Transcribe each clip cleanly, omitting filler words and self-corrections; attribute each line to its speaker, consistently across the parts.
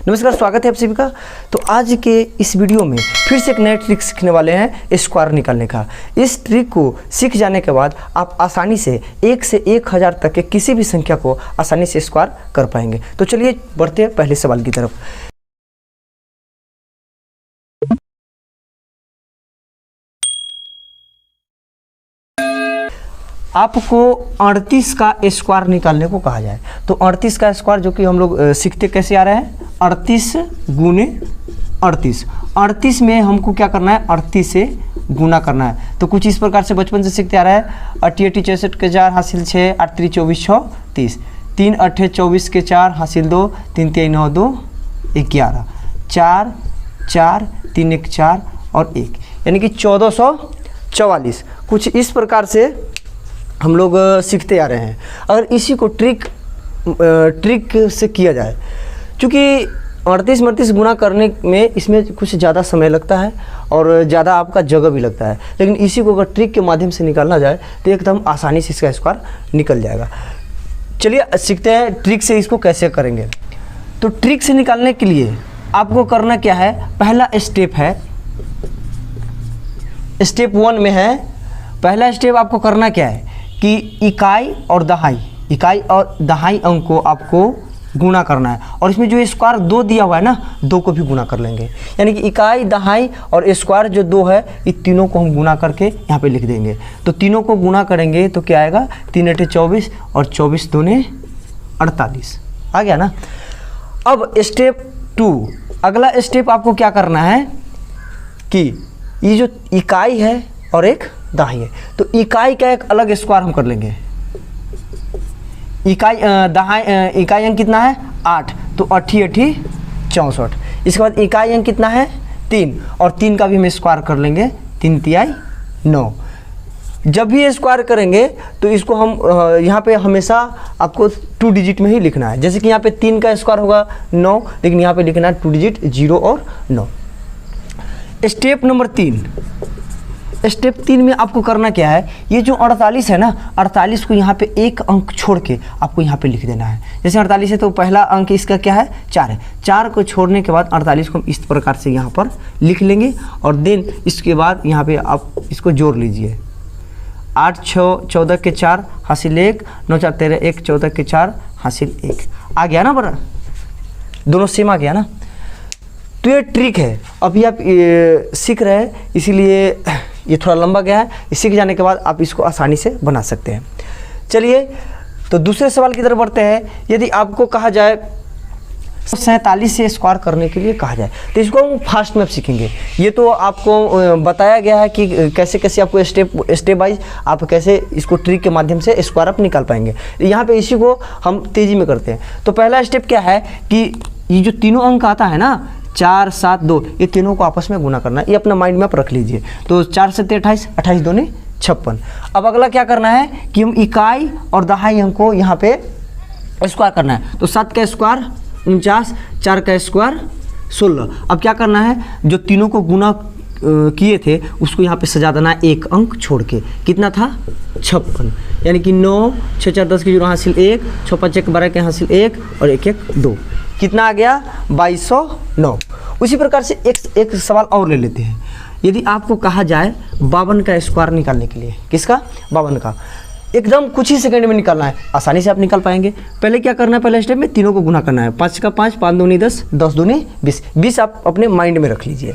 Speaker 1: नमस्कार, स्वागत है आप सभी का। तो आज के इस वीडियो में फिर से एक नया ट्रिक सीखने वाले हैं स्क्वायर निकालने का। इस ट्रिक को सीख जाने के बाद आप आसानी से 1 से 1000 तक के किसी भी संख्या को आसानी से स्क्वायर कर पाएंगे। तो चलिए बढ़ते हैं पहले सवाल की तरफ। आपको 38 का स्क्वायर निकालने को कहा जाए तो 38 का स्क्वायर जो कि हम लोग सीखते कैसे आ रहे हैं, 38 गुने 38। 38 में हमको क्या करना है, 38 से गुना करना है। तो कुछ इस प्रकार से बचपन से सीखते आ रहा है। 88 64 के 4 हासिल 6, 8 3 24 6 30, 3 8 24 के 4 हासिल 2, 3 3 9 2 11, 4 4 3 1 4 और 1, यानी कि 1444। कुछ इस प्रकार से हम लोग सीखते आ रहे हैं। अगर इसी को ट्रिक से किया जाए, क्योंकि 38 गुना करने में इसमें कुछ ज़्यादा समय लगता है और ज़्यादा आपका जगह भी लगता है, लेकिन इसी को अगर ट्रिक के माध्यम से निकालना जाए तो एकदम आसानी से इसका स्क्वायर निकल जाएगा। चलिए सीखते हैं ट्रिक से इसको कैसे करेंगे। तो ट्रिक से निकालने के लिए आपको करना क्या है, पहला स्टेप है, स्टेप 1 में है। पहला स्टेप आपको करना क्या है कि इकाई और दहाई अंक को आपको गुणा करना है। और इसमें जो स्क्वायर 2 दिया हुआ है ना, 2 को भी गुणा कर लेंगे, यानी कि इकाई दहाई और स्क्वायर जो 2 है, ये तीनों को हम गुणा करके यहाँ पे लिख देंगे। तो तीनों को गुणा करेंगे तो क्या आएगा, 3 8 24 और 24 दूने 48 आ गया ना। अब स्टेप 2, अगला स्टेप आपको क्या करना है कि ये जो इकाई है और एक दहाई है, तो इकाई का एक अलग स्क्वायर हम कर लेंगे। इकाई अंक कितना है 8, तो 8 8 64। इसके बाद इकाई अंक कितना है 3, और 3 का भी हम स्क्वायर कर लेंगे, 3 3 9। जब भी स्क्वायर करेंगे तो इसको हम यहाँ पे हमेशा आपको 2 डिजिट में ही लिखना है। जैसे कि यहाँ पे 3 का स्क्वायर होगा 9, लेकिन यहाँ पे लिखना है 2 डिजिट 0 और 9। स्टेप नंबर 3, स्टेप 3 में आपको करना क्या है, ये जो 48 है ना, 48 को यहाँ पे एक अंक छोड़ के आपको यहाँ पे लिख देना है। जैसे 48 है तो पहला अंक इसका क्या है 4 है, 4 को छोड़ने के बाद 48 को हम इस प्रकार से यहाँ पर लिख लेंगे। और देन इसके बाद यहाँ पे आप इसको जोड़ लीजिए। 8 6 14 के 4 हासिल 1, 9 4 13 1 14 के 4 हासिल 1 आ गया ना, बरा दोनों सेम आ गया ना। तो ये ट्रिक है, अभी आप सीख रहे हैं इसीलिए ये थोड़ा लंबा गया है। सीख जाने के बाद आप इसको आसानी से बना सकते हैं। चलिए तो दूसरे सवाल की तरफ बढ़ते हैं। यदि आपको कहा जाए 47 से स्क्वायर करने के लिए कहा जाए तो इसको हम फास्ट में सीखेंगे। ये तो आपको बताया गया है कि कैसे कैसे आपको स्टेप वाइज आप कैसे इसको ट्रिक के माध्यम से स्क्वायर अप निकाल पाएंगे। यहाँ पे इसी को हम तेज़ी में करते हैं। तो पहला स्टेप क्या है कि ये जो तीनों अंक आता है ना 4 7 2, ये तीनों को आपस में गुना करना है। ये अपना माइंड में आप रख लीजिए। तो 4 7 28, 28 दूने 56। अब अगला क्या करना है कि हम इकाई और दहाई अंक को यहाँ पे स्क्वायर करना है। तो 7 का स्क्वायर 49, 4 का स्क्वायर 16। अब क्या करना है, जो तीनों को गुना किए थे उसको यहाँ पे सजा देना है एक अंक छोड़ के। कितना था 56, यानी कि 9 6 4 10 के 0 हासिल 1, 6 5 1 12 के हासिल 1 और 1 1 2। कितना आ गया 2209। उसी प्रकार से एक सवाल और ले लेते हैं। यदि आपको कहा जाए 52 का स्क्वायर निकालने के लिए, किसका 52 का, एकदम कुछ ही सेकंड में निकालना है, आसानी से आप निकाल पाएंगे। पहले क्या करना है, पहले स्टेप में तीनों को गुना करना है। 5 का 5, 5 दूनी 10, 10 दूनी 20, 20 आप अपने माइंड में रख लीजिए।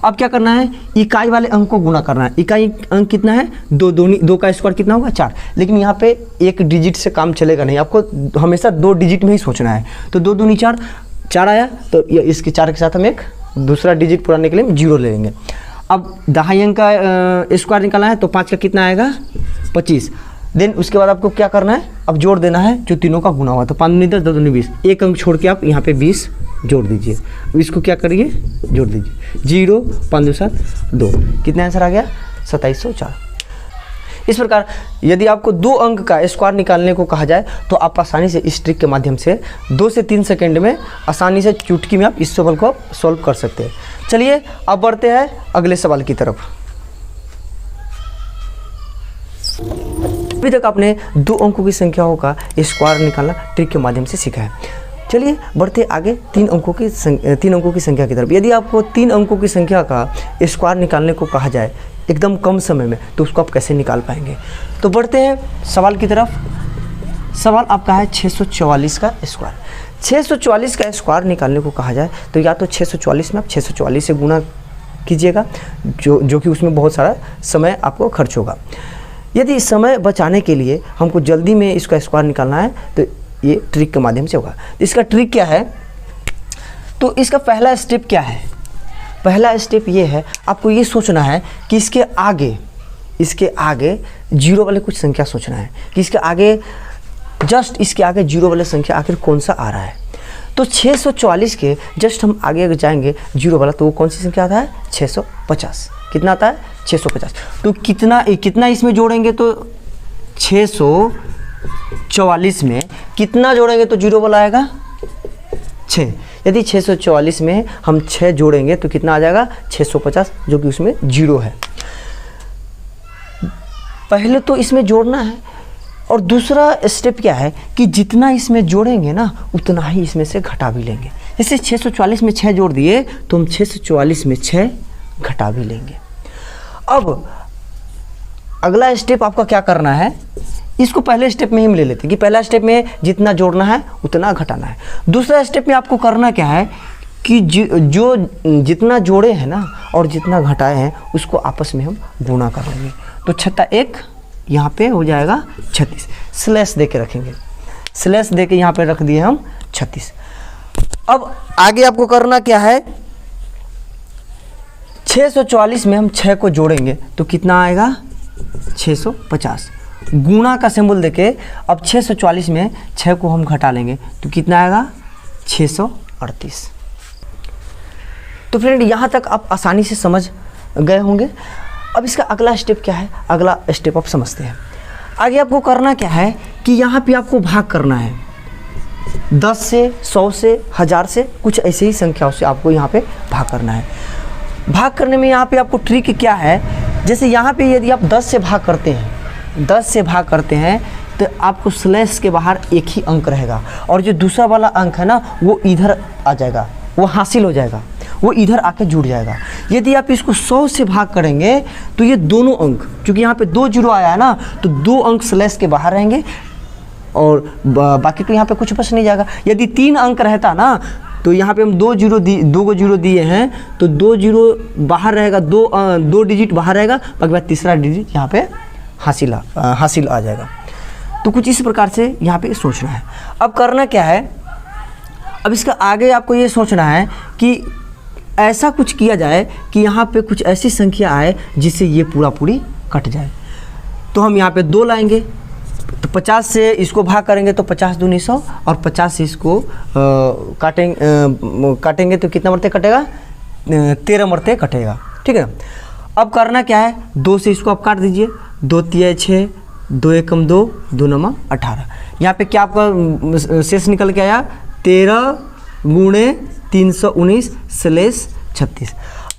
Speaker 1: अब क्या करना है, इकाई वाले अंक को गुना करना है। इकाई अंक कितना है 2 का स्क्वायर कितना होगा 4, लेकिन यहाँ पे एक डिजिट से काम चलेगा नहीं, आपको हमेशा 2 डिजिट में ही सोचना है। तो 2 दूनी 4, 4 आया तो इसके 4 के साथ हम एक दूसरा डिजिट पुराने के लिए 0 ले लेंगे। अब दहाई अंक का स्क्वायर निकालना है तो 5 का कितना आएगा 25। देन उसके बाद आपको क्या करना है, अब जोड़ देना है जो तीनों का गुना हुआ। तो 5 दूनी 10, 2 दूनी 20, एक अंक छोड़ के आप यहाँ पे 20 जोड़ दीजिए। इसको क्या करिए, जोड़ दीजिए। 0 5 2 7 2, कितना आंसर आ गया 2704। इस प्रकार यदि आपको 2 अंक का स्क्वायर निकालने को कहा जाए तो आप आसानी से इस ट्रिक के माध्यम से 2 से 3 सेकंड में आसानी से चुटकी में आप इस सवाल को सॉल्व कर सकते हैं। चलिए अब बढ़ते हैं अगले सवाल की तरफ। अभी तक आपने 2 अंकों की संख्याओं का स्क्वायर निकालना ट्रिक के माध्यम से सीखा है। चलिए बढ़ते आगे 3 अंकों की संख्या की तरफ। यदि आपको 3 अंकों की संख्या का स्क्वायर निकालने को कहा जाए एकदम कम समय में, तो उसको आप कैसे निकाल पाएंगे? तो बढ़ते हैं सवाल की तरफ। सवाल आपका है 644 का स्क्वायर। 644 का स्क्वायर निकालने को कहा जाए तो या तो 644 में आप 644 से गुणा कीजिएगा, जो कि उसमें बहुत सारा समय आपको खर्च होगा। यदि समय बचाने के लिए हमको जल्दी में इसका स्क्वायर निकालना है तो ये ट्रिक के माध्यम से होगा। इसका ट्रिक क्या है? तो इसका पहला स्टेप क्या है? पहला स्टेप ये है, आपको ये सोचना है कि इसके आगे जीरो वाले कुछ संख्या सोचना है कि इसके आगे जस्ट इसके आगे जीरो वाले संख्या आखिर कौन सा आ रहा है। तो 644 के जस्ट हम आगे अगर जाएंगे जीरो वाला, तो वो कौन सी संख्या आता है? 650। कितना आता है? 650। तो कितना इसमें जोड़ेंगे? तो 644 में कितना जोड़ेंगे तो जीरो वाला आएगा? 6। यदि 644 में हम 6 जोड़ेंगे तो कितना आ जाएगा? 650, जो कि उसमें जीरो है। पहले तो इसमें जोड़ना है, और दूसरा स्टेप क्या है कि जितना इसमें जोड़ेंगे ना उतना ही इसमें से घटा भी लेंगे। जैसे 644 में 6 जोड़ दिए तो हम 644 में 6 घटा भी लेंगे। अब अगला स्टेप आपका क्या करना है? इसको पहले स्टेप में ही हम ले लेते हैं कि पहला स्टेप में जितना जोड़ना है उतना घटाना है। दूसरा स्टेप में आपको करना क्या है कि जो जितना जोड़े हैं ना और जितना घटाए हैं उसको आपस में हम गुणा कर लेंगे। तो 6 यहाँ पे हो जाएगा 36। स्लैश दे के रखेंगे, स्लैश दे के यहाँ पे रख दिए हम 36। अब आगे आपको करना क्या है? 644 में हम 6 को जोड़ेंगे तो कितना आएगा? 650। गुणा का सिंबल देके अब 644 में 6 को हम घटा लेंगे तो कितना आएगा? 638। तो फ्रेंड यहाँ तक आप आसानी से समझ गए होंगे। अब इसका अगला स्टेप क्या है? अगला स्टेप आप समझते हैं। आगे आपको करना क्या है कि यहाँ पे आपको भाग करना है 10 से, 100 से, 1000 से, कुछ ऐसे ही संख्याओं से आपको यहाँ पे भाग करना है। भाग करने में यहाँ पे आपको ट्रिक क्या है? जैसे यहाँ पे यदि आप 10 से भाग करते हैं तो आपको स्लैश के बाहर एक ही अंक रहेगा, और जो दूसरा वाला अंक है ना वो इधर आ जाएगा, वो हासिल हो जाएगा, वो इधर आके जुड़ जाएगा। यदि आप इसको 100 से भाग करेंगे तो ये दोनों अंक, क्योंकि यहाँ पे 2 जीरो आया है ना, तो 2 अंक स्लैश के बाहर रहेंगे और बाकी तो यहाँ पे कुछ बच नहीं जाएगा। यदि 3 अंक रहता ना तो यहाँ पे हम 2 को जीरो दिए हैं तो 2 जीरो बाहर रहेगा, 2 डिजिट बाहर रहेगा, बाकी बाद तीसरा डिजिट यहाँ पे हासिल आ जाएगा। तो कुछ इस प्रकार से यहाँ पे सोचना है। अब करना क्या है? अब इसका आगे आपको ये सोचना है कि ऐसा कुछ किया जाए कि यहाँ पे कुछ ऐसी संख्या आए जिससे ये पूरी कट जाए। तो हम यहाँ पे 2 लाएंगे तो 50 से इसको भाग करेंगे तो 50 दूनी 100, और 50 से इसको काटेंगे तो कितना मरते कटेगा? 13 मरते कटेगा। ठीक है। अब करना क्या है? 2 से इसको आप काट दीजिए, 2 तिया 6, 2 एकम 2, 2 नमा 18। यहाँ पे क्या आपका शेष निकल के आया? 13 गुणे 319 स्लैश 36।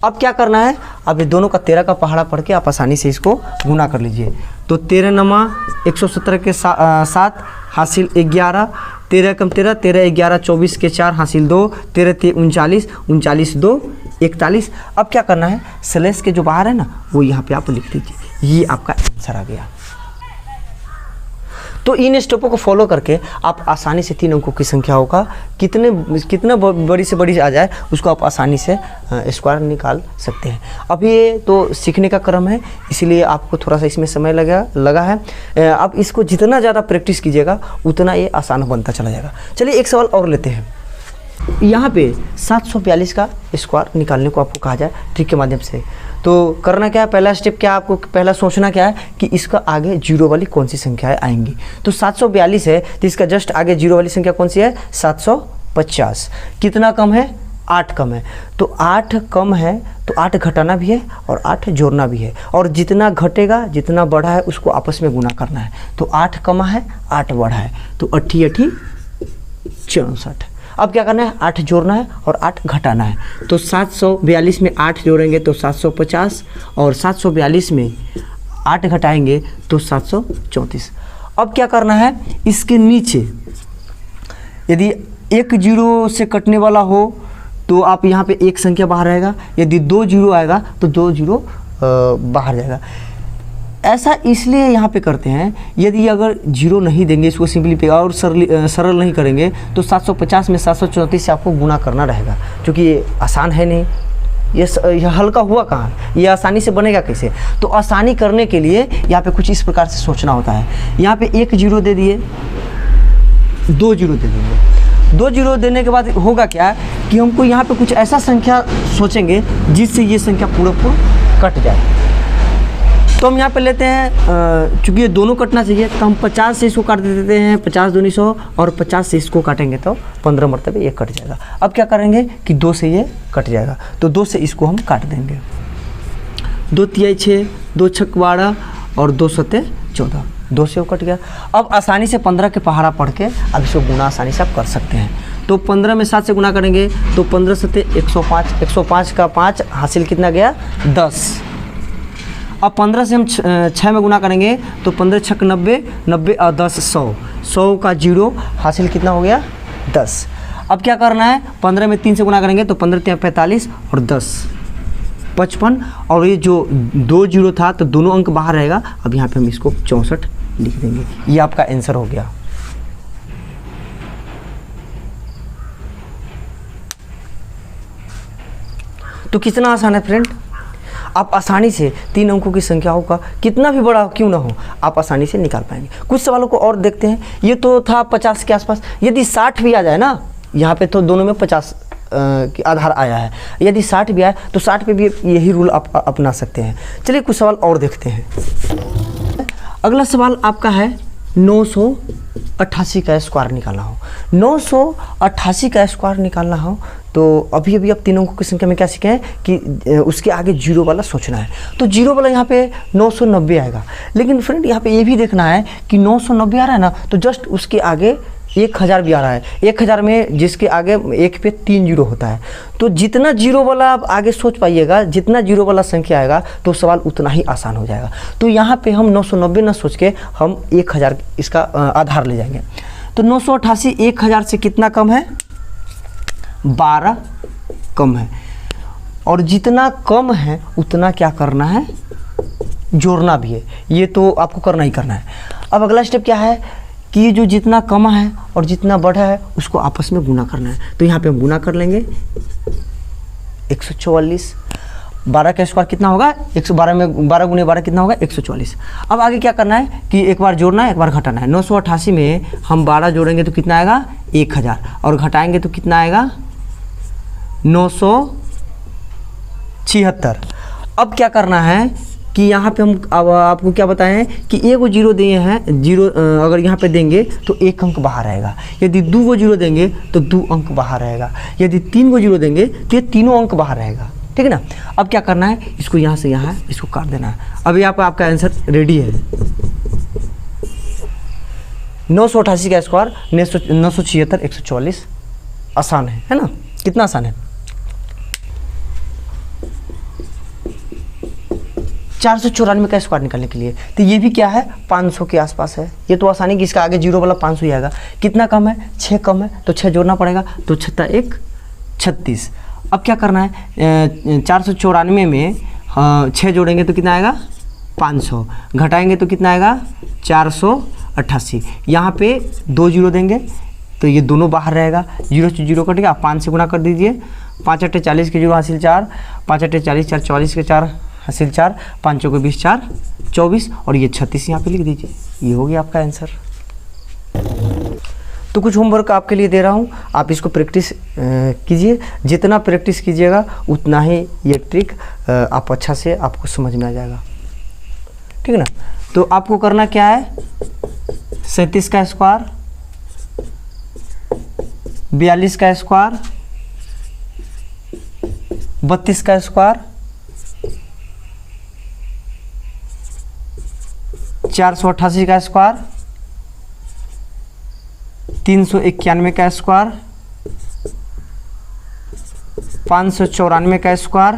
Speaker 1: अब क्या करना है? अब ये दोनों का 13 का पहाड़ा पढ़ के आप आसानी से इसको गुना कर लीजिए। तो 13 नमा 117 के 7 हासिल 11, 13 कम 13, 13 11 24 के 4 हासिल 2, 13 39, 39 2 41। अब क्या करना है? स्लैश के जो बाहर है ना वो यहाँ पे आप लिख दीजिए, ये आपका आंसर आ गया। तो इन स्टेपों को फॉलो करके आप आसानी से 3 अंकों की संख्याओं का कितना बड़ी से बड़ी आ जाए उसको आप आसानी से स्क्वायर निकाल सकते हैं। अब ये तो सीखने का क्रम है, इसलिए आपको थोड़ा सा इसमें समय लगा है। अब इसको जितना ज़्यादा प्रैक्टिस कीजिएगा उतना ये आसान बनता चला जाएगा। चलिए एक सवाल और लेते हैं। यहाँ पे 742 का स्क्वायर निकालने को आपको कहा जाए ट्रिक के माध्यम से, तो करना क्या है? पहला स्टेप क्या है? आपको पहला सोचना क्या है कि इसका आगे जीरो वाली कौन सी संख्याएं आएंगी। तो 742 है तो इसका जस्ट आगे जीरो वाली संख्या कौन सी है? 750। कितना कम है? 8 कम है। तो 8 कम है तो 8 घटाना भी है और 8 जोड़ना भी है, और जितना घटेगा जितना बढ़ा है उसको आपस में गुना करना है। तो 8 कमा है 8 बढ़ा है, तो 8 8 64। अब क्या करना है? 8 जोड़ना है और 8 घटाना है। तो 742 में 8 जोड़ेंगे तो 750, और 742 में 8 घटाएंगे तो 734। अब क्या करना है? इसके नीचे यदि एक जीरो से कटने वाला हो तो आप यहाँ पे एक संख्या बाहर रहेगा, यदि 2 जीरो आएगा तो 2 जीरो बाहर जाएगा। ऐसा इसलिए यहाँ पे करते हैं, यदि अगर जीरो नहीं देंगे इसको सिंपली पे और सरल नहीं करेंगे तो 750 में 734 से आपको गुना करना रहेगा, क्योंकि ये आसान है नहीं, ये हल्का हुआ कहाँ, ये आसानी से बनेगा कैसे। तो आसानी करने के लिए यहाँ पे कुछ इस प्रकार से सोचना होता है। यहाँ पे एक जीरो दे दिए, 2 जीरो दे देंगे। 2 जीरो देने के बाद होगा क्या कि हमको यहाँ पे कुछ ऐसा संख्या सोचेंगे जिससे ये संख्या पूरा कट जाए। तो हम यहाँ पे लेते हैं, चूँकि ये दोनों कटना चाहिए तो हम 50 से इसको काट देते हैं, 50 दूनी 100 और 50 से इसको काटेंगे तो 15 मरतबे ये कट जाएगा। अब क्या करेंगे कि 2 से ये कट जाएगा, तो 2 से इसको हम काट देंगे। 2 तिहाई 6, 2 छक 12 और 2 सते 14, 2 से वो कट गया। अब आसानी से 15 के पहाड़ा पढ़ के अब इसको गुना आसानी से आप कर सकते हैं। तो 15 में 7 से गुना करेंगे तो 15 सते 105, 105 का 5 हासिल कितना गया 10। अब 15 से हम 6 में गुना करेंगे तो 15 छक 90, 90 और 10 100, 100 का जीरो हासिल कितना हो गया 10। अब क्या करना है, 15 में 3 से गुना करेंगे तो 15 3 45 और 10 55, और ये जो 2 जीरो था तो दोनों अंक बाहर रहेगा। अब यहाँ पे हम इसको 64 लिख देंगे, ये आपका आंसर हो गया। तो कितना आसान है फ्रेंड, आप आसानी से 3 अंकों की संख्याओं का कितना भी बड़ा क्यों ना हो आप आसानी से निकाल पाएंगे। कुछ सवालों को और देखते हैं। ये तो था 50 के आसपास, यदि 60 भी आ जाए ना, यहाँ पे तो दोनों में 50 की आधार आया है, यदि 60 भी आए तो 60 पे भी यही रूल आप अपना सकते हैं। चलिए कुछ सवाल और देखते हैं। अगला सवाल आपका है 988 का स्क्वायर निकालना हो। 988 का स्क्वायर निकालना हो तो अभी आप 3 अंकों की संख्या में क्या सीखे हैं कि उसके आगे जीरो वाला सोचना है। तो जीरो वाला यहाँ पे 990 आएगा, लेकिन फ्रेंड यहाँ पे ये भी देखना है कि 990 आ रहा है ना, तो जस्ट उसके आगे 1000 भी आ रहा है। 1000 में जिसके आगे 1 पे 3 जीरो होता है, तो जितना जीरो वाला आप आगे सोच पाइएगा, जितना जीरो वाला संख्या आएगा तो सवाल उतना ही आसान हो जाएगा। तो यहाँ पे हम 990 ना सोच के हम 1000 इसका आधार ले जाएंगे। तो 988 1000 से कितना कम है 12 कम है, और जितना कम है उतना क्या करना है जोड़ना भी है, ये तो आपको करना ही करना है। अब अगला स्टेप क्या है कि ये जो जितना कम है और जितना बढ़ा है उसको आपस में गुना करना है। तो यहाँ पे हम गुना कर लेंगे 144, 12 का स्क्वायर कितना होगा 112 में 12 गुने 12 कितना होगा 144। अब आगे क्या करना है कि एक बार जोड़ना है एक बार घटाना है। 988 में हम 12 जोड़ेंगे तो कितना आएगा 1000, और घटाएंगे तो कितना आएगा 976। अब क्या करना है कि यहाँ पे हम अब आपको क्या बताएं कि एक वो जीरो दिए हैं, जीरो अगर यहाँ पे देंगे तो 1 अंक बाहर आएगा, यदि 2 गो जीरो देंगे तो 2 अंक बाहर रहेगा, यदि 3 गो जीरो देंगे तो ये तीनों अंक बाहर रहेगा। ठीक है ना। अब क्या करना है, इसको यहाँ से यहाँ इसको काट देना है। अब यहाँ पर आपका आंसर रेडी है। 988 का स्क्वायर 976 144 आसान है ना। कितना आसान है। 494 का स्क्वायर निकालने के लिए तो ये भी क्या है 500 के आसपास है। ये तो आसानी कि इसका आगे जीरो वाला 500 ही आएगा। कितना कम है 6 कम है तो 6 जोड़ना पड़ेगा, तो 6 1 36। अब क्या करना है 494 में 6 जोड़ेंगे तो कितना आएगा 500, घटाएंगे तो कितना आएगा 488। यहाँ पे 2 जीरो देंगे तो ये दोनों बाहर रहेगा, जीरो से जीरो कटेगा, 5 से गुना कर दीजिए। 5 8 40 के जीरो हासिल 4, 5 8 40 4 44 के 4 हासिल 4, 5 के 20 4 24 और ये 36 यहाँ पे लिख दीजिए। ये हो गया आपका आंसर। तो कुछ होमवर्क आपके लिए दे रहा हूँ, आप इसको प्रैक्टिस कीजिए। जितना प्रैक्टिस कीजिएगा उतना ही ये ट्रिक आप अच्छा से आपको समझ में आ जाएगा। ठीक है ना। तो आपको करना क्या है 37 का स्क्वायर, 42 का स्क्वायर, 32 का स्क्वायर, 488 का स्क्वायर, 391 का स्क्वायर, 594 का स्क्वायर,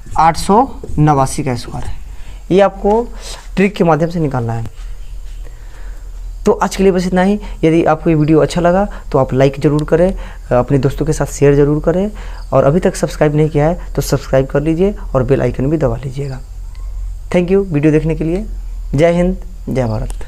Speaker 1: 888 889 का स्क्वायर है। ये आपको ट्रिक के माध्यम से निकालना है। तो आज के लिए बस इतना ही। यदि आपको ये वीडियो अच्छा लगा तो आप लाइक ज़रूर करें, अपने दोस्तों के साथ शेयर ज़रूर करें, और अभी तक सब्सक्राइब नहीं किया है तो सब्सक्राइब कर लीजिए और बेल आइकन भी दबा लीजिएगा। थैंक यू वीडियो देखने के लिए। जय हिंद, जय भारत।